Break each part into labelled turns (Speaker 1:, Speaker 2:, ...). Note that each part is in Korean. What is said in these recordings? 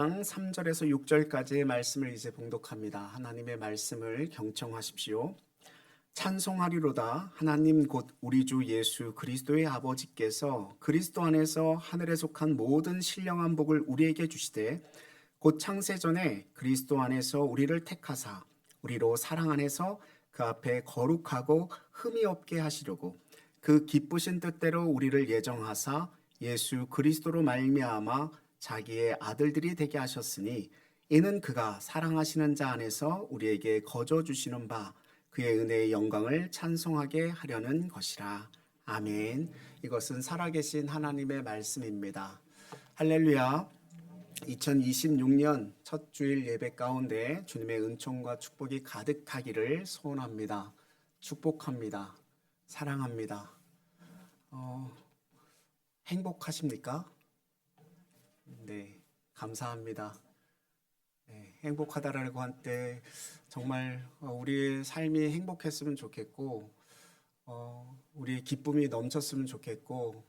Speaker 1: 3절에서 6절까지의 말씀을 이제 봉독합니다. 하나님의 말씀을 경청하십시오. 찬송하리로다. 하나님 곧 우리 주 예수 그리스도의 아버지께서 그리스도 안에서 하늘에 속한 모든 신령한 복을 우리에게 주시되 곧 창세전에 그리스도 안에서 우리를 택하사 우리로 사랑 안에서 그 앞에 거룩하고 흠이 없게 하시려고 그 기쁘신 뜻대로 우리를 예정하사 예수 그리스도로 말미암아 자기의 아들들이 되게 하셨으니 이는 그가 사랑하시는 자 안에서 우리에게 거저 주시는 바 그의 은혜의 영광을 찬송하게 하려는 것이라. 아멘. 이것은 살아계신 하나님의 말씀입니다. 할렐루야. 2026년 첫 주일 예배 가운데 주님의 은총과 축복이 가득하기를 소원합니다. 축복합니다. 사랑합니다. 행복하십니까? 네, 감사합니다. 네, 행복하다라고 할 때 정말 우리의 삶이 행복했으면 좋겠고, 우리의 기쁨이 넘쳤으면 좋겠고,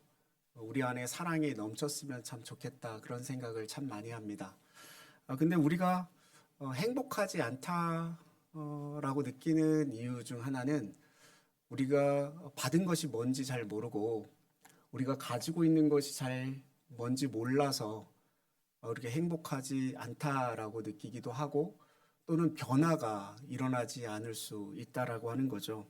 Speaker 1: 우리 안에 사랑이 넘쳤으면 참 좋겠다, 그런 생각을 참 많이 합니다. 근데 우리가 행복하지 않다라고 느끼는 이유 중 하나는 우리가 받은 것이 뭔지 잘 모르고 우리가 가지고 있는 것이 잘 뭔지 몰라서 이렇게 행복하지 않다라고 느끼기도 하고, 또는 변화가 일어나지 않을 수 있다라고 하는 거죠.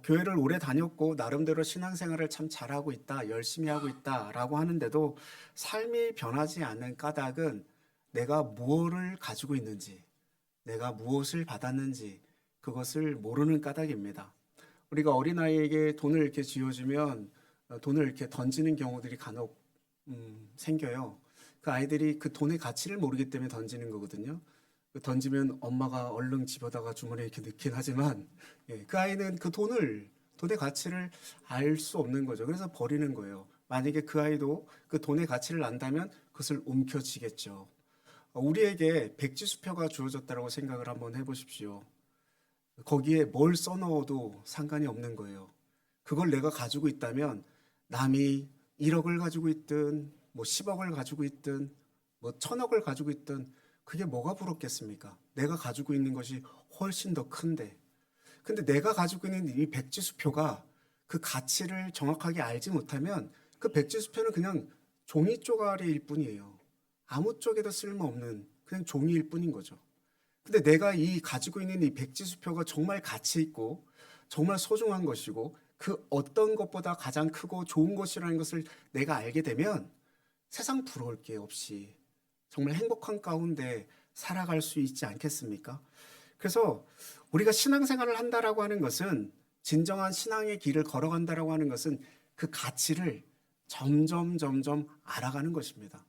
Speaker 1: 교회를 오래 다녔고 나름대로 신앙생활을 참 잘하고 있다, 열심히 하고 있다라고 하는데도 삶이 변하지 않는 까닭은 내가 무엇을 가지고 있는지, 내가 무엇을 받았는지 그것을 모르는 까닭입니다. 우리가 어린아이에게 돈을 이렇게 쥐어주면 돈을 이렇게 던지는 경우들이 간혹 생겨요. 그 아이들이 그 돈의 가치를 모르기 때문에 던지는 거거든요. 던지면 엄마가 얼른 집어다가 주머니에 이렇게 넣긴 하지만, 그 아이는 그 돈의 가치를 알 수 없는 거죠. 그래서 버리는 거예요. 만약에 그 아이도 그 돈의 가치를 안다면 그것을 움켜쥐겠죠. 우리에게 백지수표가 주어졌다고 생각을 한번 해보십시오. 거기에 뭘 써넣어도 상관이 없는 거예요. 그걸 내가 가지고 있다면 남이 1억을 가지고 있든 뭐 10억을 가지고 있든 뭐 1000억을 가지고 있든 그게 뭐가 부럽겠습니까? 내가 가지고 있는 것이 훨씬 더 큰데. 근데 내가 가지고 있는 이 백지수표가 그 가치를 정확하게 알지 못하면 그 백지수표는 그냥 종이 쪼가리일 뿐이에요. 아무 쪽에도 쓸모없는 그냥 종이일 뿐인 거죠. 근데 내가 이 가지고 있는 이 백지수표가 정말 가치 있고 정말 소중한 것이고 그 어떤 것보다 가장 크고 좋은 것이라는 것을 내가 알게 되면 세상 부러울 게 없이 정말 행복한 가운데 살아갈 수 있지 않겠습니까? 그래서 우리가 신앙생활을 한다라고 하는 것은, 진정한 신앙의 길을 걸어간다라고 하는 것은 그 가치를 점점 알아가는 것입니다.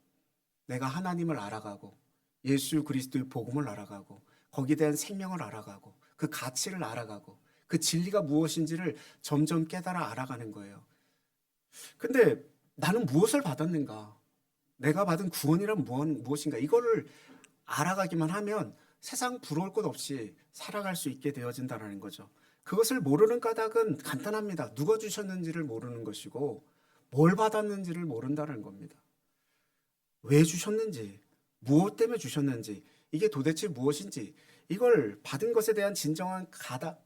Speaker 1: 내가 하나님을 알아가고 예수 그리스도의 복음을 알아가고 거기에 대한 생명을 알아가고 그 가치를 알아가고 그 진리가 무엇인지를 점점 깨달아 알아가는 거예요. 근데 나는 무엇을 받았는가? 내가 받은 구원이란 무엇인가? 이거를 알아가기만 하면 세상 부러울 것 없이 살아갈 수 있게 되어진다는 거죠. 그것을 모르는 까닭은 간단합니다. 누가 주셨는지를 모르는 것이고 뭘 받았는지를 모른다는 겁니다. 왜 주셨는지, 무엇 때문에 주셨는지, 이게 도대체 무엇인지, 이걸 받은 것에 대한 진정한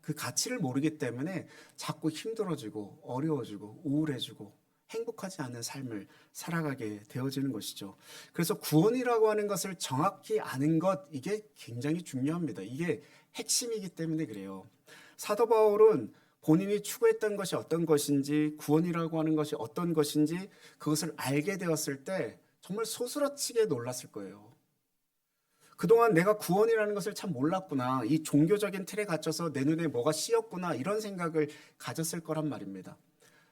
Speaker 1: 그 가치를 모르기 때문에 자꾸 힘들어지고 어려워지고 우울해지고 행복하지 않은 삶을 살아가게 되어지는 것이죠. 그래서 구원이라고 하는 것을 정확히 아는 것, 이게 굉장히 중요합니다. 이게 핵심이기 때문에 그래요. 사도 바울은 본인이 추구했던 것이 어떤 것인지, 구원이라고 하는 것이 어떤 것인지 그것을 알게 되었을 때 정말 소스라치게 놀랐을 거예요. 그동안 내가 구원이라는 것을 참 몰랐구나, 이 종교적인 틀에 갇혀서 내 눈에 뭐가 씌었구나, 이런 생각을 가졌을 거란 말입니다.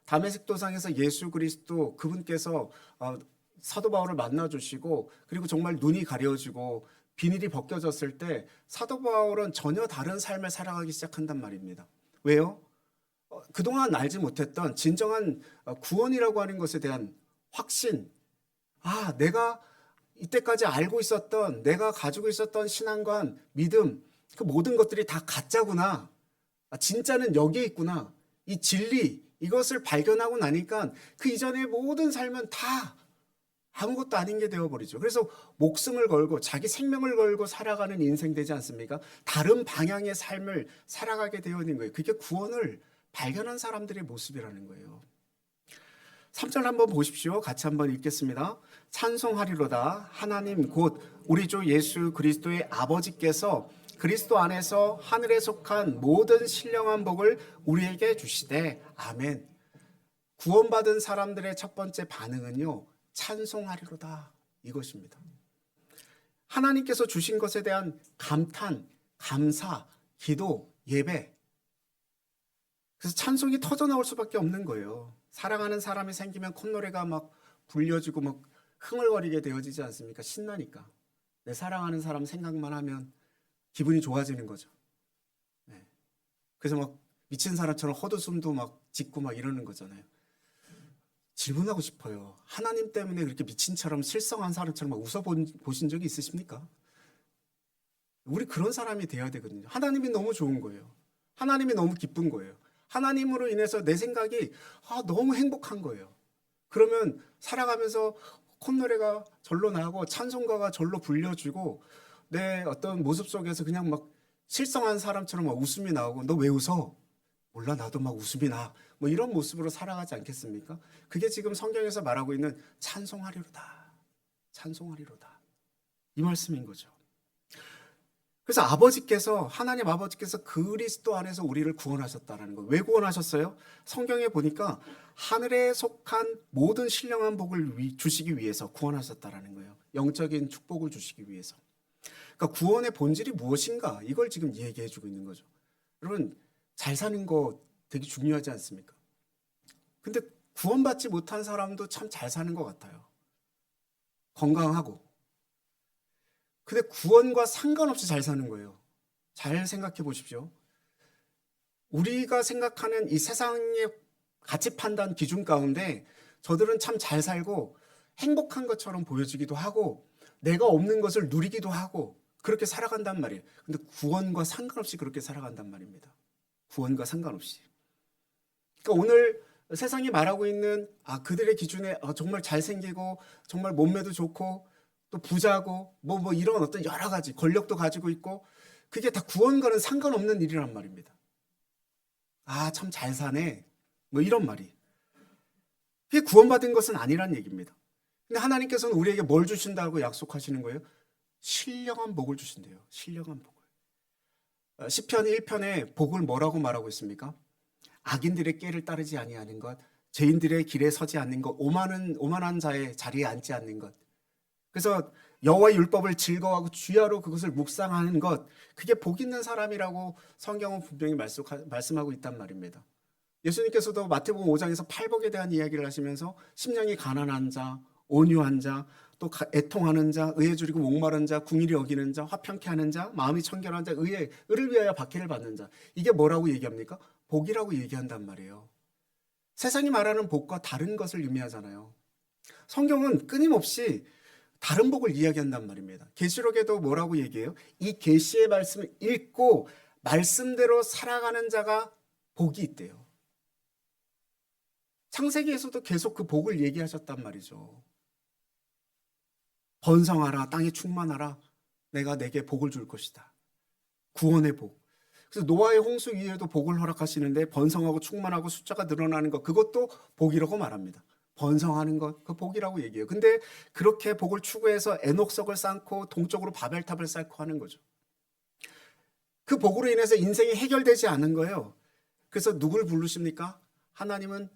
Speaker 1: 다메섹 도상에서 예수 그리스도 그분께서 사도 바울을 만나주시고 그리고 정말 눈이 가려지고 비닐이 벗겨졌을 때 사도 바울은 전혀 다른 삶을 살아가기 시작한단 말입니다. 왜요? 그동안 알지 못했던 진정한 구원이라고 하는 것에 대한 확신, 내가 이때까지 알고 있었던, 내가 가지고 있었던 신앙관, 믿음, 그 모든 것들이 다 가짜구나. 진짜는 여기에 있구나. 이 진리, 이것을 발견하고 나니까 그 이전의 모든 삶은 다 아무것도 아닌 게 되어버리죠. 그래서 목숨을 걸고 자기 생명을 걸고 살아가는 인생 되지 않습니까? 다른 방향의 삶을 살아가게 되어 있는 거예요. 그게 구원을 발견한 사람들의 모습이라는 거예요. 3절 한번 보십시오. 같이 한번 읽겠습니다. 찬송하리로다. 하나님 곧 우리 주 예수 그리스도의 아버지께서 그리스도 안에서 하늘에 속한 모든 신령한 복을 우리에게 주시되 아멘. 구원받은 사람들의 첫 번째 반응은요, 찬송하리로다 이것입니다. 하나님께서 주신 것에 대한 감탄, 감사, 기도, 예배. 그래서 찬송이 터져 나올 수밖에 없는 거예요. 사랑하는 사람이 생기면 콧노래가 막 불려지고 막 흥얼거리게 되어지지 않습니까? 신나니까. 내 사랑하는 사람 생각만 하면 기분이 좋아지는 거죠. 네. 그래서 막 미친 사람처럼 헛웃음도 막 짓고 막 이러는 거잖아요. 질문하고 싶어요. 하나님 때문에 그렇게 미친처럼 실성한 사람처럼 막 웃어보신 적이 있으십니까? 우리 그런 사람이 돼야 되거든요. 하나님이 너무 좋은 거예요. 하나님이 너무 기쁜 거예요. 하나님으로 인해서 내 생각이 너무 행복한 거예요. 그러면 살아가면서 콧노래가 절로 나고 찬송가가 절로 불려주고 내 어떤 모습 속에서 그냥 막 실성한 사람처럼 막 웃음이 나오고 너 왜 웃어? 몰라 나도 막 웃음이 나. 뭐 이런 모습으로 살아가지 않겠습니까? 그게 지금 성경에서 말하고 있는 찬송하리로다. 찬송하리로다. 이 말씀인 거죠. 그래서 하나님 아버지께서 그리스도 안에서 우리를 구원하셨다는 거예요. 왜 구원하셨어요? 성경에 보니까 하늘에 속한 모든 신령한 복을 주시기 위해서 구원하셨다는 거예요. 영적인 축복을 주시기 위해서. 그러니까 구원의 본질이 무엇인가? 이걸 지금 얘기해 주고 있는 거죠. 여러분, 잘 사는 거 되게 중요하지 않습니까? 근데 구원받지 못한 사람도 참 잘 사는 것 같아요. 건강하고. 근데 구원과 상관없이 잘 사는 거예요. 잘 생각해 보십시오. 우리가 생각하는 이 세상의 가치 판단 기준 가운데 저들은 참 잘 살고 행복한 것처럼 보여지기도 하고 내가 없는 것을 누리기도 하고 그렇게 살아간단 말이에요. 근데 구원과 상관없이 그렇게 살아간단 말입니다. 구원과 상관없이. 그러니까 오늘 세상이 말하고 있는 그들의 기준에 정말 잘생기고 정말 몸매도 좋고 또 부자고 뭐 이런 어떤 여러 가지 권력도 가지고 있고 그게 다 구원과는 상관없는 일이란 말입니다. 참 잘 사네. 뭐 이런 말이. 그게 구원받은 것은 아니란 얘기입니다. 근데 하나님께서는 우리에게 뭘 주신다고 약속하시는 거예요? 신령한 복을 주신대요. 신령한 복을. 시편 1편에 복을 뭐라고 말하고 있습니까? 악인들의 꾀를 따르지 아니하는 것, 죄인들의 길에 서지 않는 것, 오만한 자의 자리에 앉지 않는 것. 그래서 여호와의 율법을 즐거워하고 주야로 그것을 묵상하는 것, 그게 복 있는 사람이라고 성경은 분명히 말씀하고 있단 말입니다. 예수님께서도 마태복음 5장에서 팔복에 대한 이야기를 하시면서 심령이 가난한 자, 온유한 자, 또 애통하는 자, 의에 줄이고 목마른 자, 궁일이 여기는 자, 화평케 하는 자, 마음이 청결한 자, 의를 위하여 박해를 받는 자. 이게 뭐라고 얘기합니까? 복이라고 얘기한단 말이에요. 세상이 말하는 복과 다른 것을 의미하잖아요. 성경은 끊임없이 다른 복을 이야기한단 말입니다. 계시록에도 뭐라고 얘기해요? 이 계시의 말씀을 읽고 말씀대로 살아가는 자가 복이 있대요. 창세기에서도 계속 그 복을 얘기하셨단 말이죠. 번성하라, 땅에 충만하라, 내가 내게 복을 줄 것이다. 구원의 복. 그래서 노아의 홍수 이후에도 복을 허락하시는데 번성하고 충만하고 숫자가 늘어나는 것, 그것도 복이라고 말합니다. 번성하는 것, 그 복이라고 얘기해요. 근데 그렇게 복을 추구해서 에녹석을 쌓고 동쪽으로 바벨탑을 쌓고 하는 거죠. 그 복으로 인해서 인생이 해결되지 않은 거예요. 그래서 누굴 부르십니까? 하나님은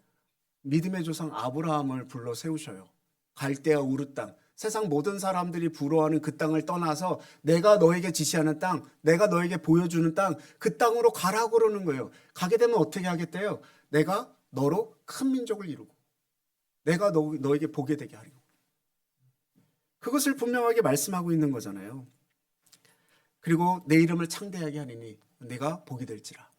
Speaker 1: 믿음의 조상 아브라함을 불러 세우셔요. 갈대아 우르 땅, 세상 모든 사람들이 부러워하는 그 땅을 떠나서 내가 너에게 지시하는 땅, 내가 너에게 보여주는 땅, 그 땅으로 가라고 그러는 거예요. 가게 되면 어떻게 하겠대요? 내가 너로 큰 민족을 이루고 내가 너에게 복이 되게 하리고. 그것을 분명하게 말씀하고 있는 거잖아요. 그리고 내 이름을 창대하게 하리니 내가 복이 될지라.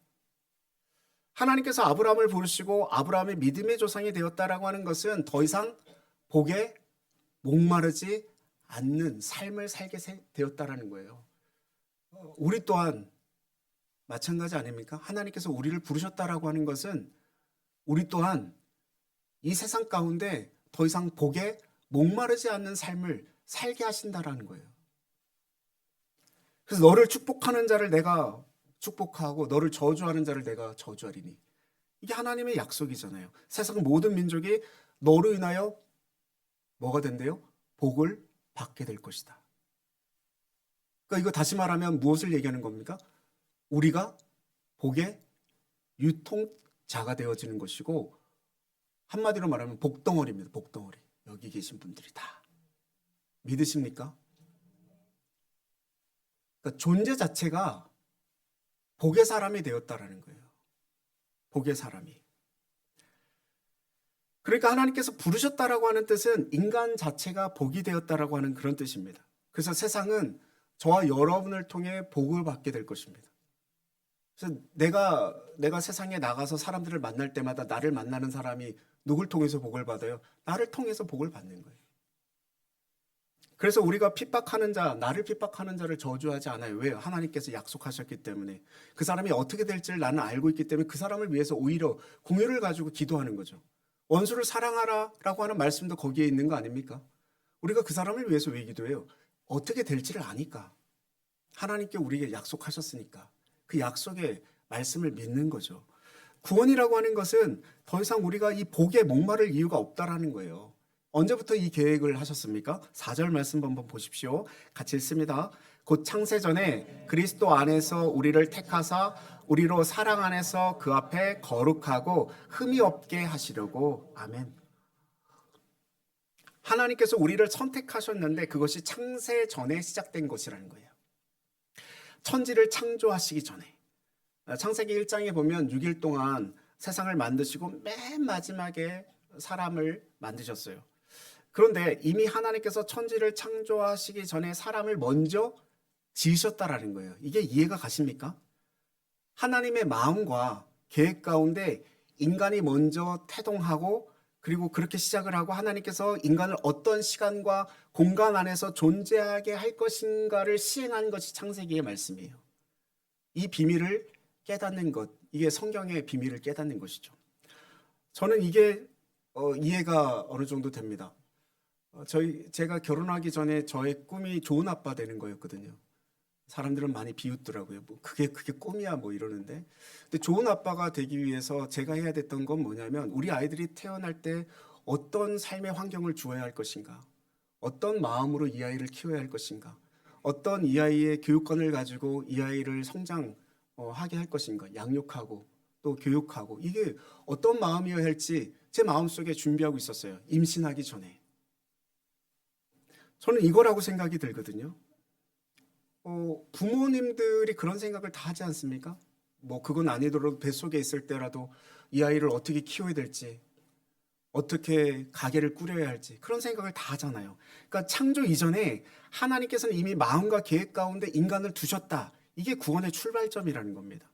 Speaker 1: 하나님께서 아브라함을 부르시고 아브라함의 믿음의 조상이 되었다라고 하는 것은 더 이상 복에 목마르지 않는 삶을 살게 되었다라는 거예요. 우리 또한 마찬가지 아닙니까? 하나님께서 우리를 부르셨다라고 하는 것은 우리 또한 이 세상 가운데 더 이상 복에 목마르지 않는 삶을 살게 하신다라는 거예요. 그래서 너를 축복하는 자를 내가 축복하고 너를 저주하는 자를 내가 저주하리니. 이게 하나님의 약속이잖아요. 세상 모든 민족이 너로 인하여 뭐가 된대요? 복을 받게 될 것이다. 그러니까 이거 다시 말하면 무엇을 얘기하는 겁니까? 우리가 복의 유통자가 되어지는 것이고, 한마디로 말하면 복덩어리입니다. 복덩어리. 여기 계신 분들이 다 믿으십니까? 그러니까 존재 자체가 복의 사람이 되었다라는 거예요. 복의 사람이. 그러니까 하나님께서 부르셨다라고 하는 뜻은 인간 자체가 복이 되었다라고 하는 그런 뜻입니다. 그래서 세상은 저와 여러분을 통해 복을 받게 될 것입니다. 그래서 내가 세상에 나가서 사람들을 만날 때마다 나를 만나는 사람이 누굴 통해서 복을 받아요? 나를 통해서 복을 받는 거예요. 그래서 우리가 핍박하는 자, 나를 핍박하는 자를 저주하지 않아요. 왜요? 하나님께서 약속하셨기 때문에. 그 사람이 어떻게 될지를 나는 알고 있기 때문에 그 사람을 위해서 오히려 공유를 가지고 기도하는 거죠. 원수를 사랑하라라고 하는 말씀도 거기에 있는 거 아닙니까? 우리가 그 사람을 위해서 왜 기도해요? 어떻게 될지를 아니까. 하나님께 우리에게 약속하셨으니까. 그 약속의 말씀을 믿는 거죠. 구원이라고 하는 것은 더 이상 우리가 이 복에 목마를 이유가 없다라는 거예요. 언제부터 이 계획을 하셨습니까? 4절 말씀 한번 보십시오. 같이 읽습니다. 곧 창세전에 그리스도 안에서 우리를 택하사 우리로 사랑 안에서 그 앞에 거룩하고 흠이 없게 하시려고. 아멘. 하나님께서 우리를 선택하셨는데 그것이 창세전에 시작된 것이라는 거예요. 천지를 창조하시기 전에. 창세기 1장에 보면 6일 동안 세상을 만드시고 맨 마지막에 사람을 만드셨어요. 그런데 이미 하나님께서 천지를 창조하시기 전에 사람을 먼저 지으셨다라는 거예요. 이게 이해가 가십니까? 하나님의 마음과 계획 가운데 인간이 먼저 태동하고 그리고 그렇게 시작을 하고 하나님께서 인간을 어떤 시간과 공간 안에서 존재하게 할 것인가를 시행한 것이 창세기의 말씀이에요. 이 비밀을 깨닫는 것, 이게 성경의 비밀을 깨닫는 것이죠. 저는 이게 이해가 어느 정도 됩니다. 제가 결혼하기 전에 저의 꿈이 좋은 아빠 되는 거였거든요. 사람들은 많이 비웃더라고요. 뭐 그게 꿈이야 뭐 이러는데. 근데 좋은 아빠가 되기 위해서 제가 해야 됐던 건 뭐냐면 우리 아이들이 태어날 때 어떤 삶의 환경을 주어야 할 것인가, 어떤 마음으로 이 아이를 키워야 할 것인가, 어떤 이 아이의 교육관을 가지고 이 아이를 성장하게 할 것인가, 양육하고 또 교육하고 이게 어떤 마음이어야 할지 제 마음속에 준비하고 있었어요. 임신하기 전에. 저는 이거라고 생각이 들거든요. 부모님들이 그런 생각을 다 하지 않습니까? 뭐 그건 아니더라도 뱃속에 있을 때라도 이 아이를 어떻게 키워야 될지, 어떻게 가게를 꾸려야 할지 그런 생각을 다 하잖아요. 그러니까 창조 이전에 하나님께서는 이미 마음과 계획 가운데 인간을 두셨다. 이게 구원의 출발점이라는 겁니다.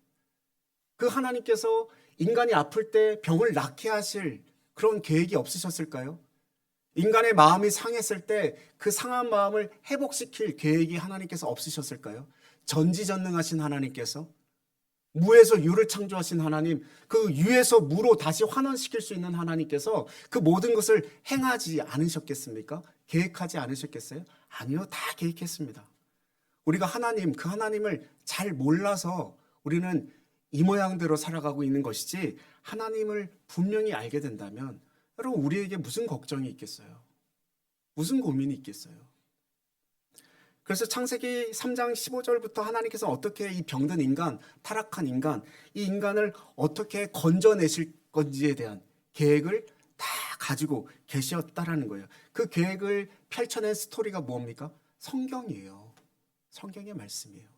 Speaker 1: 그 하나님께서 인간이 아플 때 병을 낫게 하실 그런 계획이 없으셨을까요? 인간의 마음이 상했을 때 그 상한 마음을 회복시킬 계획이 하나님께서 없으셨을까요? 전지전능하신 하나님께서, 무에서 유를 창조하신 하나님, 그 유에서 무로 다시 환원시킬 수 있는 하나님께서 그 모든 것을 행하지 않으셨겠습니까? 계획하지 않으셨겠어요? 아니요, 다 계획했습니다. 우리가 그 하나님을 잘 몰라서 우리는 이 모양대로 살아가고 있는 것이지, 하나님을 분명히 알게 된다면 여러분, 우리에게 무슨 걱정이 있겠어요? 무슨 고민이 있겠어요? 그래서 창세기 3장 15절부터 하나님께서 어떻게 이 병든 인간, 타락한 인간, 이 인간을 어떻게 건져내실 건지에 대한 계획을 다 가지고 계셨다라는 거예요. 그 계획을 펼쳐낸 스토리가 뭡니까? 성경이에요. 성경의 말씀이에요.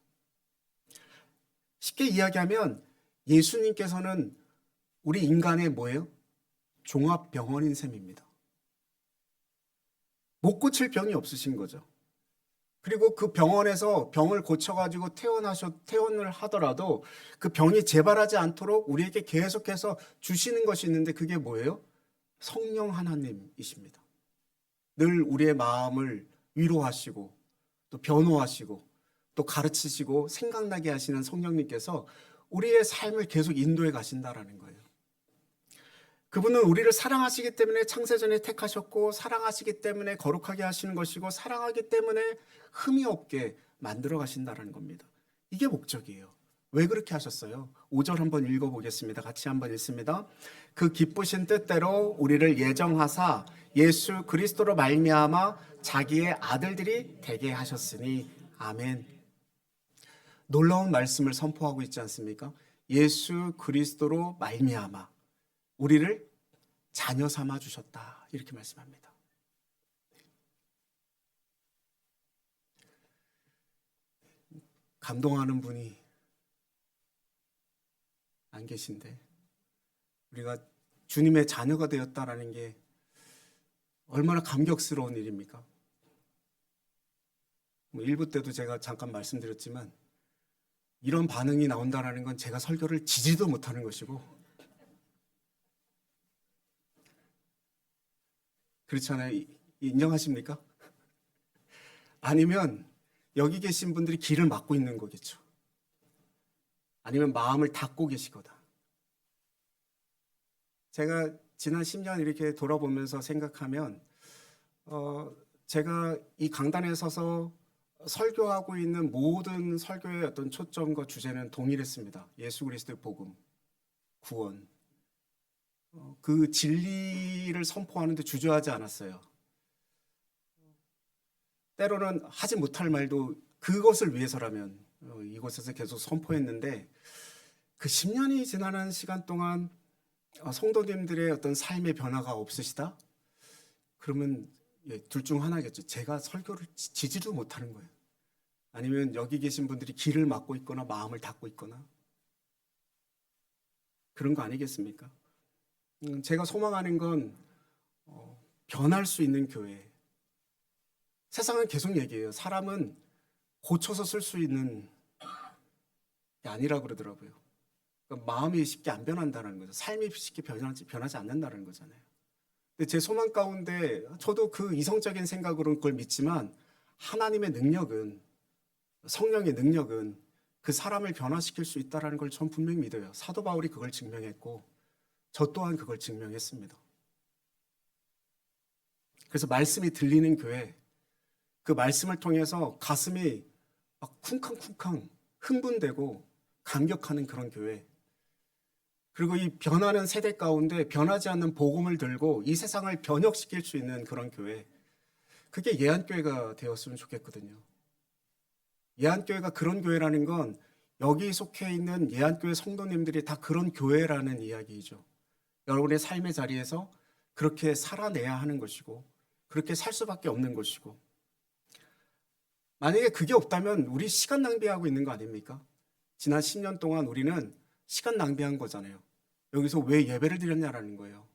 Speaker 1: 쉽게 이야기하면 예수님께서는 우리 인간의 뭐예요? 종합병원인 셈입니다. 못 고칠 병이 없으신 거죠. 그리고 그 병원에서 병을 고쳐가지고 퇴원을 하더라도 그 병이 재발하지 않도록 우리에게 계속해서 주시는 것이 있는데 그게 뭐예요? 성령 하나님이십니다. 늘 우리의 마음을 위로하시고 또 변호하시고 또 가르치시고 생각나게 하시는 성령님께서 우리의 삶을 계속 인도해 가신다라는 거예요. 그분은 우리를 사랑하시기 때문에 창세전에 택하셨고, 사랑하시기 때문에 거룩하게 하시는 것이고, 사랑하기 때문에 흠이 없게 만들어 가신다는 겁니다. 이게 목적이에요. 왜 그렇게 하셨어요? 5절 한번 읽어보겠습니다. 같이 한번 읽습니다. 그 기쁘신 뜻대로 우리를 예정하사 예수 그리스도로 말미암아 자기의 아들들이 되게 하셨으니 아멘. 놀라운 말씀을 선포하고 있지 않습니까? 예수 그리스도로 말미암아 우리를 자녀 삼아 주셨다. 이렇게 말씀합니다. 감동하는 분이 안 계신데 우리가 주님의 자녀가 되었다라는 게 얼마나 감격스러운 일입니까? 1부 때도 제가 잠깐 말씀드렸지만 이런 반응이 나온다는 건 제가 설교를 지지도 못하는 것이고, 그렇잖아요. 인정하십니까? 아니면 여기 계신 분들이 길을 막고 있는 거겠죠. 아니면 마음을 닫고 계시거나. 제가 지난 10년 이렇게 돌아보면서 생각하면 제가 이 강단에 서서 설교하고 있는 모든 설교의 어떤 초점과 주제는 동일했습니다. 예수 그리스도의 복음, 구원. 그 진리를 선포하는데 주저하지 않았어요. 때로는 하지 못할 말도 그것을 위해서라면 이곳에서 계속 선포했는데, 그 10년이 지나는 시간 동안 성도님들의 어떤 삶의 변화가 없으시다? 그러면 둘 중 하나겠죠. 제가 설교를 지지도 못하는 거예요. 아니면 여기 계신 분들이 길을 막고 있거나 마음을 닫고 있거나 그런 거 아니겠습니까? 제가 소망하는 건 변할 수 있는 교회. 세상은 계속 얘기해요. 사람은 고쳐서 쓸 수 있는 게 아니라 그러더라고요. 그러니까 마음이 쉽게 안 변한다는 거죠. 삶이 쉽게 변하지 않는다는 거잖아요. 근데 제 소망 가운데 저도 그 이성적인 생각으로는 그걸 믿지만, 하나님의 능력은, 성령의 능력은 그 사람을 변화시킬 수 있다는 걸 전 분명히 믿어요. 사도 바울이 그걸 증명했고 저 또한 그걸 증명했습니다. 그래서 말씀이 들리는 교회, 그 말씀을 통해서 가슴이 막 쿵쾅쿵쾅 흥분되고 감격하는 그런 교회, 그리고 이 변하는 세대 가운데 변하지 않는 복음을 들고 이 세상을 변혁시킬 수 있는 그런 교회, 그게 예한교회가 되었으면 좋겠거든요. 예한교회가 그런 교회라는 건 여기 속해 있는 예한교회 성도님들이 다 그런 교회라는 이야기이죠. 여러분의 삶의 자리에서 그렇게 살아내야 하는 것이고, 그렇게 살 수밖에 없는 것이고, 만약에 그게 없다면 우리 시간 낭비하고 있는 거 아닙니까? 지난 10년 동안 우리는 시간 낭비한 거잖아요. 여기서 왜 예배를 드렸냐라는 거예요.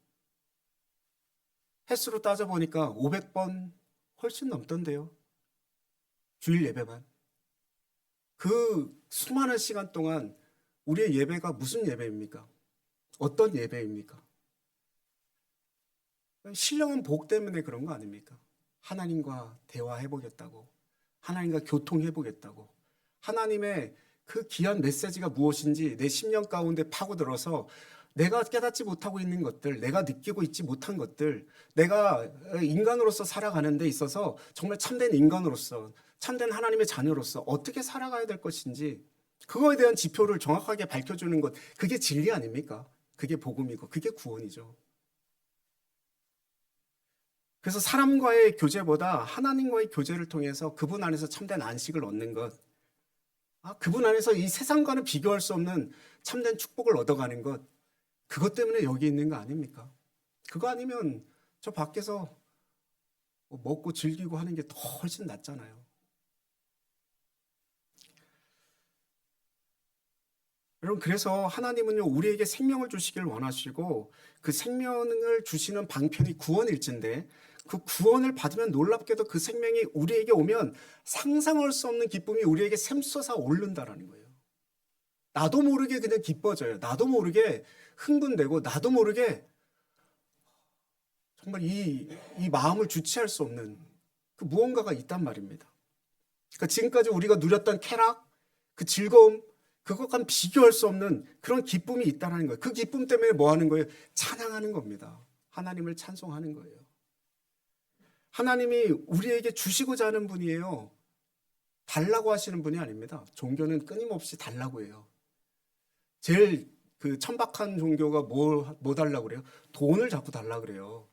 Speaker 1: 횟수로 따져보니까 500번 훨씬 넘던데요. 주일 예배만. 그 수많은 시간 동안 우리의 예배가 무슨 예배입니까? 어떤 예배입니까? 신령한 복 때문에 그런 거 아닙니까? 하나님과 대화해보겠다고, 하나님과 교통해보겠다고, 하나님의 그 귀한 메시지가 무엇인지 내 심령 가운데 파고들어서 내가 깨닫지 못하고 있는 것들, 내가 느끼고 있지 못한 것들, 내가 인간으로서 살아가는 데 있어서 정말 참된 인간으로서, 참된 하나님의 자녀로서 어떻게 살아가야 될 것인지, 그거에 대한 지표를 정확하게 밝혀주는 것, 그게 진리 아닙니까? 그게 복음이고 그게 구원이죠. 그래서 사람과의 교제보다 하나님과의 교제를 통해서 그분 안에서 참된 안식을 얻는 것, 그분 안에서 이 세상과는 비교할 수 없는 참된 축복을 얻어가는 것, 그것 때문에 여기 있는 거 아닙니까? 그거 아니면 저 밖에서 먹고 즐기고 하는 게 더 훨씬 낫잖아요. 여러분, 그래서 하나님은요, 우리에게 생명을 주시길 원하시고 그 생명을 주시는 방편이 구원일진데, 그 구원을 받으면 놀랍게도 그 생명이 우리에게 오면 상상할 수 없는 기쁨이 우리에게 샘솟아 오른다라는 거예요. 나도 모르게 그냥 기뻐져요. 나도 모르게 흥분되고, 나도 모르게 정말 이 마음을 주체할 수 없는 그 무언가가 있단 말입니다. 그러니까 지금까지 우리가 누렸던 쾌락, 그 즐거움, 그것과 비교할 수 없는 그런 기쁨이 있다는 거예요. 그 기쁨 때문에 뭐 하는 거예요? 찬양하는 겁니다. 하나님을 찬송하는 거예요. 하나님이 우리에게 주시고자 하는 분이에요. 달라고 하시는 분이 아닙니다. 종교는 끊임없이 달라고 해요. 제일 그 천박한 종교가 뭐 달라고 그래요? 돈을 자꾸 달라고 그래요.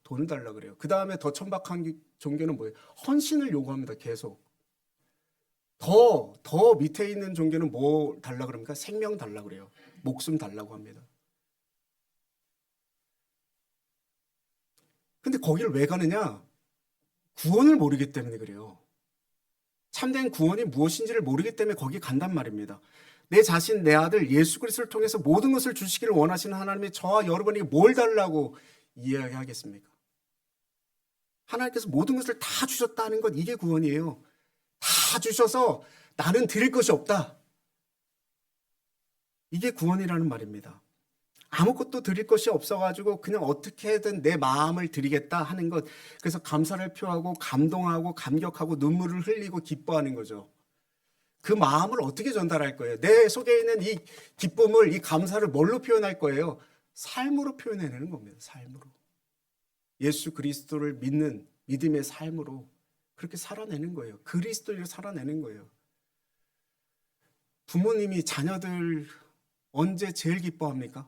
Speaker 1: 돈을 달라고 그래요. 그 다음에 더 천박한 종교는 뭐예요? 헌신을 요구합니다. 계속. 더 밑에 있는 종교는 뭐 달라고 그럽니까? 생명 달라고 그래요. 목숨 달라고 합니다. 근데 거기를 왜 가느냐? 구원을 모르기 때문에 그래요. 참된 구원이 무엇인지를 모르기 때문에 거기 간단 말입니다. 내 자신, 내 아들 예수 그리스도를 통해서 모든 것을 주시기를 원하시는 하나님이 저와 여러분에게 뭘 달라고 이야기하겠습니까? 하나님께서 모든 것을 다 주셨다는 것, 이게 구원이에요. 다 주셔서 나는 드릴 것이 없다. 이게 구원이라는 말입니다. 아무것도 드릴 것이 없어가지고 그냥 어떻게든 내 마음을 드리겠다 하는 것. 그래서 감사를 표하고 감동하고 감격하고 눈물을 흘리고 기뻐하는 거죠. 그 마음을 어떻게 전달할 거예요? 내 속에 있는 이 기쁨을, 이 감사를 뭘로 표현할 거예요? 삶으로 표현해내는 겁니다. 삶으로. 예수 그리스도를 믿는 믿음의 삶으로 그렇게 살아내는 거예요. 그리스도를 살아내는 거예요. 부모님이 자녀들 언제 제일 기뻐합니까?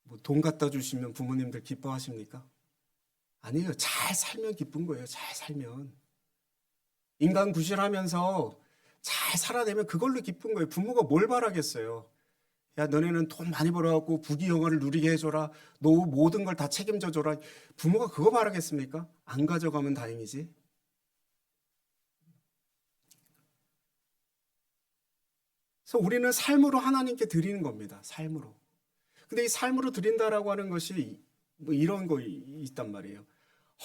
Speaker 1: 뭐 돈 갖다 주시면 부모님들 기뻐하십니까? 아니에요. 잘 살면 기쁜 거예요. 잘 살면. 인간 구실하면서 잘 살아내면 그걸로 기쁜 거예요. 부모가 뭘 바라겠어요? 야, 너네는 돈 많이 벌어갖고 부귀영화를 누리게 해줘라. 너 모든 걸 다 책임져줘라. 부모가 그거 바라겠습니까? 안 가져가면 다행이지. 그래서 우리는 삶으로 하나님께 드리는 겁니다. 삶으로. 근데 이 삶으로 드린다라고 하는 것이 뭐 이런 거 있단 말이에요.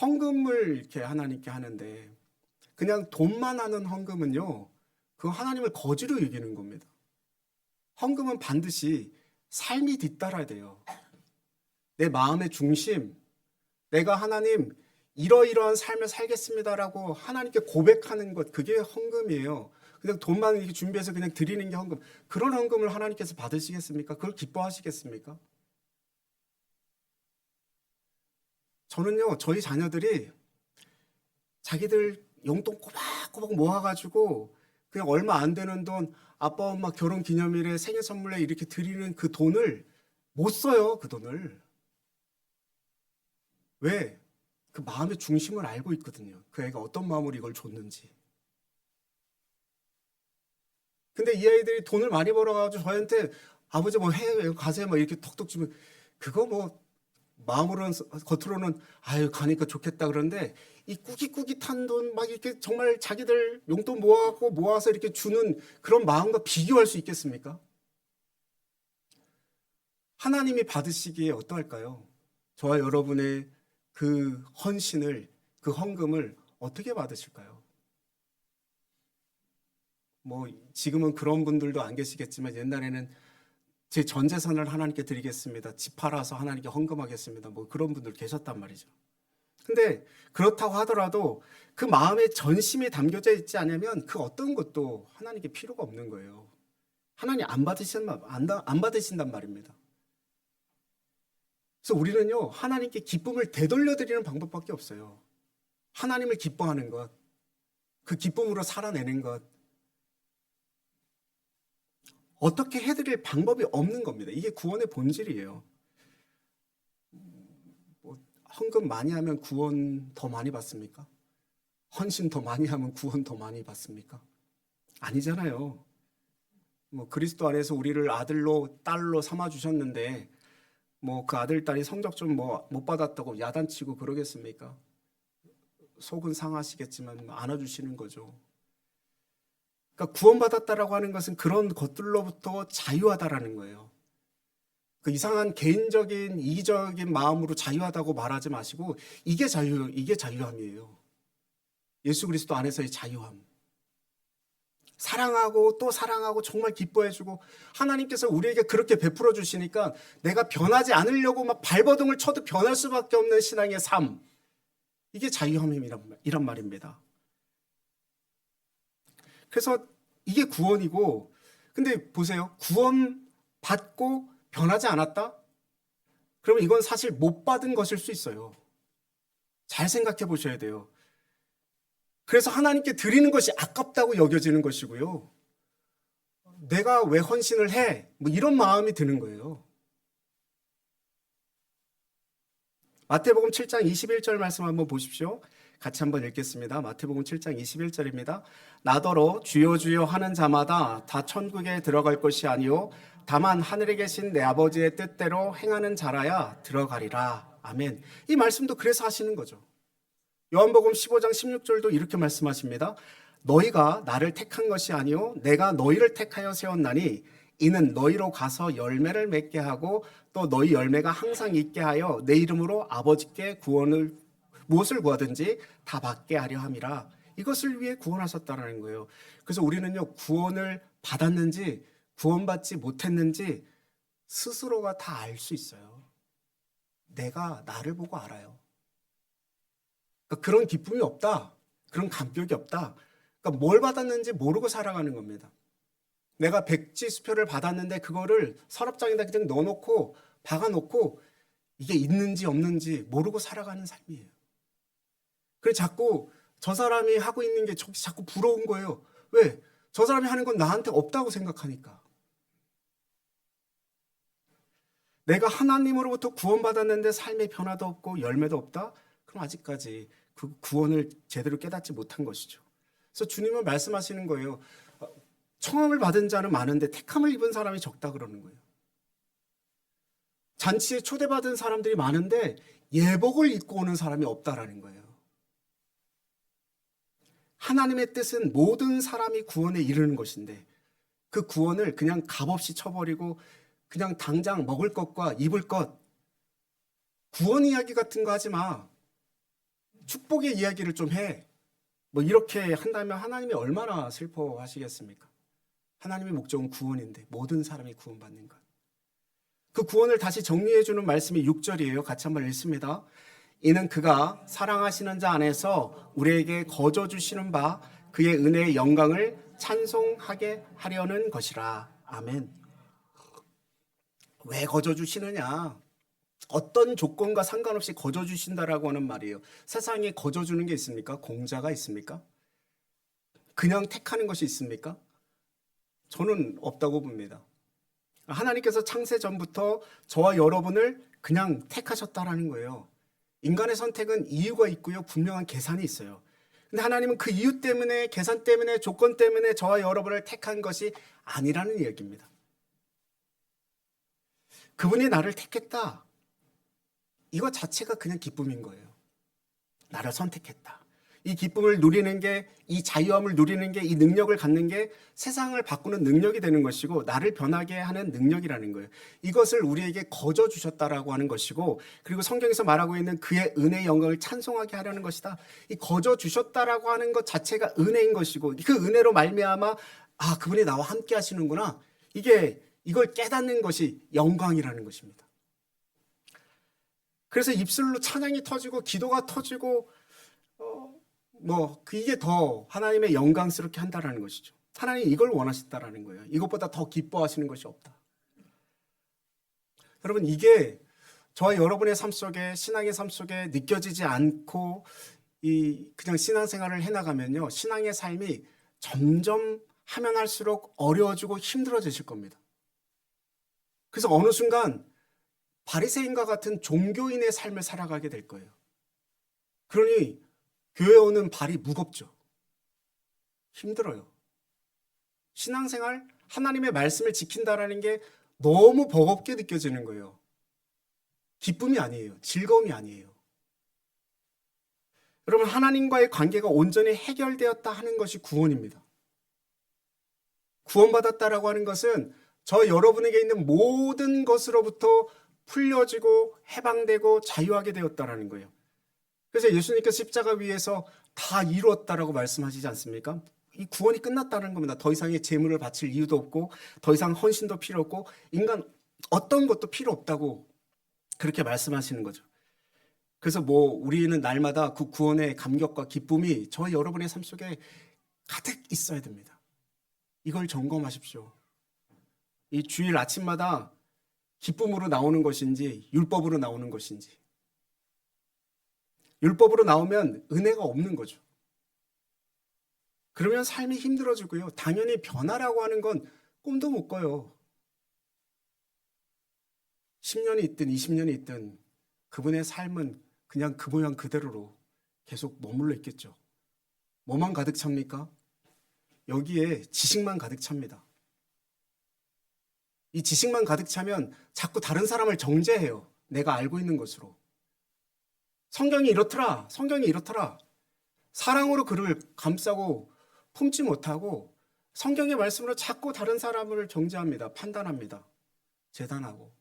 Speaker 1: 헌금을 이렇게 하나님께 하는데 그냥 돈만 하는 헌금은요, 그 하나님을 거지로 여기는 겁니다. 헌금은 반드시 삶이 뒤따라야 돼요. 내 마음의 중심, 내가 하나님 이러이러한 삶을 살겠습니다라고 하나님께 고백하는 것, 그게 헌금이에요. 그냥 돈만 이렇게 준비해서 그냥 드리는 게 헌금. 그런 헌금을 하나님께서 받으시겠습니까? 그걸 기뻐하시겠습니까? 저는요, 저희 자녀들이 자기들 용돈 꼬박꼬박 모아가지고 그냥 얼마 안 되는 돈, 아빠 엄마 결혼 기념일에 생일 선물에 이렇게 드리는 그 돈을 못 써요. 그 돈을. 왜? 그 마음의 중심을 알고 있거든요. 그 애가 어떤 마음으로 이걸 줬는지. 근데 이 아이들이 돈을 많이 벌어가지고 저한테 아버지 뭐 해외 가세요 막 이렇게 톡톡 주면 그거 뭐 마음으로는 겉으로는 아유 가니까 좋겠다 그러는데 이 꾸깃꾸깃한 돈 막 이렇게 정말 자기들 용돈 모아갖고 모아서 이렇게 주는 그런 마음과 비교할 수 있겠습니까? 하나님이 받으시기에 어떠할까요? 저와 여러분의 그 헌신을, 그 헌금을 어떻게 받으실까요? 뭐 지금은 그런 분들도 안 계시겠지만 옛날에는 제 전 재산을 하나님께 드리겠습니다. 집 팔아서 하나님께 헌금하겠습니다. 뭐 그런 분들 계셨단 말이죠. 근데 그렇다고 하더라도 그 마음에 전심이 담겨져 있지 않으면 그 어떤 것도 하나님께 필요가 없는 거예요. 하나님 안 받으신단 말입니다. 그래서 우리는요, 하나님께 기쁨을 되돌려 드리는 방법밖에 없어요. 하나님을 기뻐하는 것, 그 기쁨으로 살아내는 것, 어떻게 해드릴 방법이 없는 겁니다. 이게 구원의 본질이에요. 뭐 헌금 많이 하면 구원 더 많이 받습니까? 헌신 더 많이 하면 구원 더 많이 받습니까? 아니잖아요. 뭐 그리스도 안에서 우리를 아들로 딸로 삼아 주셨는데 뭐 그 아들 딸이 성적 좀 뭐 못 받았다고 야단치고 그러겠습니까? 속은 상하시겠지만 안아주시는 거죠. 그러니까 구원받았다라고 하는 것은 그런 것들로부터 자유하다라는 거예요. 그 이상한 개인적인 이기적인 마음으로 자유하다고 말하지 마시고 이게 자유함이에요. 예수 그리스도 안에서의 자유함. 사랑하고 또 사랑하고 정말 기뻐해주고 하나님께서 우리에게 그렇게 베풀어 주시니까 내가 변하지 않으려고 막 발버둥을 쳐도 변할 수밖에 없는 신앙의 삶. 이게 자유함이란 말입니다. 그래서 이 이게 구원이고, 근데 보세요. 구원 받고 변하지 않았다? 그러면 이건 사실 못 받은 것일 수 있어요. 잘 생각해 보셔야 돼요. 그래서 하나님께 드리는 것이 아깝다고 여겨지는 것이고요. 내가 왜 헌신을 해? 뭐 이런 마음이 드는 거예요. 마태복음 7장 21절 말씀 한번 보십시오. 같이 한번 읽겠습니다. 마태복음 7장 21절입니다. 나더러 주여 주여 하는 자마다 다 천국에 들어갈 것이 아니요 다만 하늘에 계신 내 아버지의 뜻대로 행하는 자라야 들어가리라. 아멘. 이 말씀도 그래서 하시는 거죠. 요한복음 15장 16절도 이렇게 말씀하십니다. 너희가 나를 택한 것이 아니요 내가 너희를 택하여 세웠나니 이는 너희로 가서 열매를 맺게 하고 또 너희 열매가 항상 있게 하여 내 이름으로 아버지께 구원을 무엇을 구하든지 다 받게 하려 함이라. 이것을 위해 구원하셨다라는 거예요. 그래서 우리는요 구원을 받았는지 구원받지 못했는지 스스로가 다 알 수 있어요. 내가 나를 보고 알아요. 그러니까 그런 기쁨이 없다. 그런 감격이 없다. 그러니까 뭘 받았는지 모르고 살아가는 겁니다. 내가 백지수표를 받았는데 그거를 서랍장에다 그냥 넣어놓고 박아놓고 이게 있는지 없는지 모르고 살아가는 삶이에요. 그래서 자꾸 저 사람이 하고 있는 게 자꾸 부러운 거예요. 왜? 저 사람이 하는 건 나한테 없다고 생각하니까. 내가 하나님으로부터 구원받았는데 삶의 변화도 없고 열매도 없다? 그럼 아직까지 그 구원을 제대로 깨닫지 못한 것이죠. 그래서 주님은 말씀하시는 거예요. 청함을 받은 자는 많은데 택함을 입은 사람이 적다 그러는 거예요. 잔치에 초대받은 사람들이 많은데 예복을 입고 오는 사람이 없다라는 거예요. 하나님의 뜻은 모든 사람이 구원에 이르는 것인데 그 구원을 그냥 값없이 쳐버리고 그냥 당장 먹을 것과 입을 것, 구원 이야기 같은 거 하지 마. 축복의 이야기를 좀 해. 뭐 이렇게 한다면 하나님이 얼마나 슬퍼하시겠습니까? 하나님의 목적은 구원인데 모든 사람이 구원받는 것. 그 구원을 다시 정리해주는 말씀이 6절이에요. 같이 한번 읽습니다. 이는 그가 사랑하시는 자 안에서 우리에게 거저 주시는 바 그의 은혜의 영광을 찬송하게 하려는 것이라. 아멘. 왜 거저 주시느냐? 어떤 조건과 상관없이 거저 주신다라고 하는 말이에요. 세상에 거저 주는 게 있습니까? 공자가 있습니까? 그냥 택하는 것이 있습니까? 저는 없다고 봅니다. 하나님께서 창세 전부터 저와 여러분을 그냥 택하셨다라는 거예요. 인간의 선택은 이유가 있고요. 분명한 계산이 있어요. 근데 하나님은 그 이유 때문에, 계산 때문에, 조건 때문에 저와 여러분을 택한 것이 아니라는 이야기입니다. 그분이 나를 택했다. 이거 자체가 그냥 기쁨인 거예요. 나를 선택했다. 이 기쁨을 누리는 게, 이 자유함을 누리는 게, 이 능력을 갖는 게 세상을 바꾸는 능력이 되는 것이고 나를 변하게 하는 능력이라는 거예요. 이것을 우리에게 거저 주셨다라고 하는 것이고, 그리고 성경에서 말하고 있는 그의 은혜의 영광을 찬송하게 하려는 것이다. 이 거저 주셨다라고 하는 것 자체가 은혜인 것이고 그 은혜로 말미암아 그분이 나와 함께 하시는구나. 이걸 깨닫는 것이 영광이라는 것입니다. 그래서 입술로 찬양이 터지고 기도가 터지고 이게 더 하나님의 영광스럽게 한다라는 것이죠. 하나님 이걸 원하셨다라는 거예요. 이것보다 더 기뻐하시는 것이 없다. 여러분 이게 저와 여러분의 삶 속에, 신앙의 삶 속에 느껴지지 않고 그냥 신앙생활을 해나가면요, 신앙의 삶이 점점 하면 할수록 어려워지고 힘들어지실 겁니다. 그래서 어느 순간 바리새인과 같은 종교인의 삶을 살아가게 될 거예요. 그러니 교회 오는 발이 무겁죠. 힘들어요. 신앙생활, 하나님의 말씀을 지킨다라는 게 너무 버겁게 느껴지는 거예요. 기쁨이 아니에요. 즐거움이 아니에요. 여러분, 하나님과의 관계가 온전히 해결되었다 하는 것이 구원입니다. 구원받았다라고 하는 것은 저 여러분에게 있는 모든 것으로부터 풀려지고 해방되고 자유하게 되었다라는 거예요. 그래서 예수님께서 십자가 위에서 다 이루었다라고 말씀하시지 않습니까? 이 구원이 끝났다는 겁니다. 더 이상의 재물을 바칠 이유도 없고 더 이상 헌신도 필요 없고 인간 어떤 것도 필요 없다고 그렇게 말씀하시는 거죠. 그래서 우리는 날마다 그 구원의 감격과 기쁨이 저와 여러분의 삶 속에 가득 있어야 됩니다. 이걸 점검하십시오. 이 주일 아침마다 기쁨으로 나오는 것인지 율법으로 나오는 것인지. 율법으로 나오면 은혜가 없는 거죠. 그러면 삶이 힘들어지고요. 당연히 변화라고 하는 건 꿈도 못 꿔요. 10년이 있든 20년이 있든 그분의 삶은 그냥 그 모양 그대로로 계속 머물러 있겠죠. 뭐만 가득 찹니까? 여기에 지식만 가득 찹니다. 이 지식만 가득 차면 자꾸 다른 사람을 정죄해요. 내가 알고 있는 것으로. 성경이 이렇더라. 성경이 이렇더라. 사랑으로 그를 감싸고 품지 못하고 성경의 말씀으로 자꾸 다른 사람을 정죄합니다. 판단합니다. 재단하고.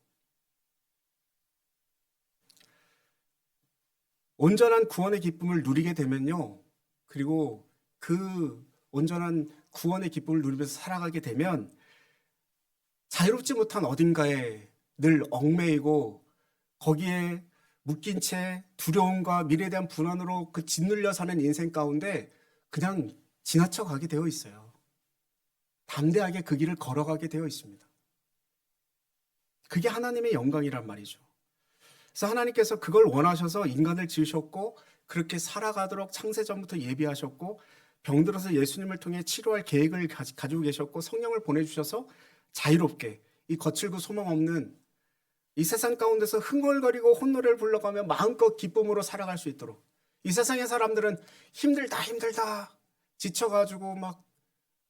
Speaker 1: 온전한 구원의 기쁨을 누리게 되면요. 그리고 그 온전한 구원의 기쁨을 누리면서 살아가게 되면 자유롭지 못한 어딘가에 늘 얽매이고 거기에 묶인 채 두려움과 미래에 대한 불안으로 그 짓눌려 사는 인생 가운데 그냥 지나쳐 가게 되어 있어요. 담대하게 그 길을 걸어가게 되어 있습니다. 그게 하나님의 영광이란 말이죠. 그래서 하나님께서 그걸 원하셔서 인간을 지으셨고 그렇게 살아가도록 창세전부터 예비하셨고 병들어서 예수님을 통해 치료할 계획을 가지고 계셨고 성령을 보내주셔서 자유롭게 이 거칠고 소망 없는 이 세상 가운데서 흥얼거리고 혼노래를 불러가며 마음껏 기쁨으로 살아갈 수 있도록. 이 세상의 사람들은 힘들다 지쳐가지고 막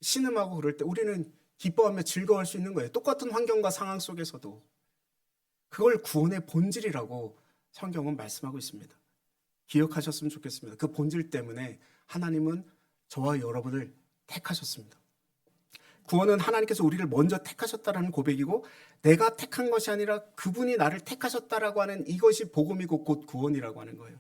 Speaker 1: 신음하고 그럴 때 우리는 기뻐하며 즐거워할 수 있는 거예요. 똑같은 환경과 상황 속에서도. 그걸 구원의 본질이라고 성경은 말씀하고 있습니다. 기억하셨으면 좋겠습니다. 그 본질 때문에 하나님은 저와 여러분을 택하셨습니다. 구원은 하나님께서 우리를 먼저 택하셨다라는 고백이고 내가 택한 것이 아니라 그분이 나를 택하셨다라고 하는 이것이 복음이고 곧 구원이라고 하는 거예요.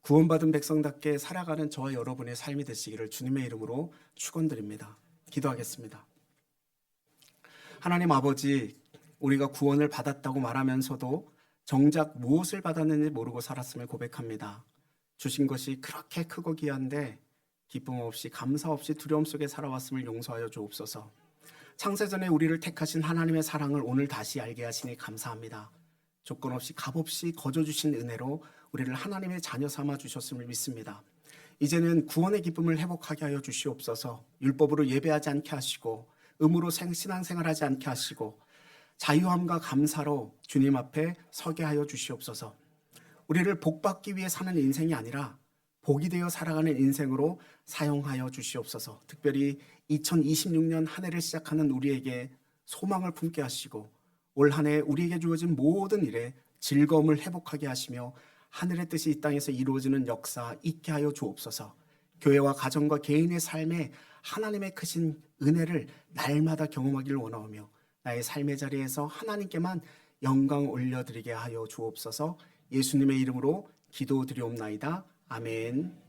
Speaker 1: 구원받은 백성답게 살아가는 저와 여러분의 삶이 되시기를 주님의 이름으로 축원드립니다. 기도하겠습니다. 하나님 아버지, 우리가 구원을 받았다고 말하면서도 정작 무엇을 받았는지 모르고 살았음을 고백합니다. 주신 것이 그렇게 크고 귀한데 기쁨 없이 감사 없이 두려움 속에 살아왔음을 용서하여 주옵소서. 창세전에 우리를 택하신 하나님의 사랑을 오늘 다시 알게 하시니 감사합니다. 조건 없이 값 없이 거저 주신 은혜로 우리를 하나님의 자녀 삼아 주셨음을 믿습니다. 이제는 구원의 기쁨을 회복하게 하여 주시옵소서. 율법으로 예배하지 않게 하시고 의무로 신앙생활하지 않게 하시고 자유함과 감사로 주님 앞에 서게 하여 주시옵소서. 우리를 복받기 위해 사는 인생이 아니라 복이 되어 살아가는 인생으로 사용하여 주시옵소서. 특별히 2026년 한 해를 시작하는 우리에게 소망을 품게 하시고 올 한 해 우리에게 주어진 모든 일에 즐거움을 회복하게 하시며 하늘의 뜻이 이 땅에서 이루어지는 역사 있게 하여 주옵소서. 교회와 가정과 개인의 삶에 하나님의 크신 은혜를 날마다 경험하기를 원하오며 나의 삶의 자리에서 하나님께만 영광 올려드리게 하여 주옵소서. 예수님의 이름으로 기도드리옵나이다. 아멘.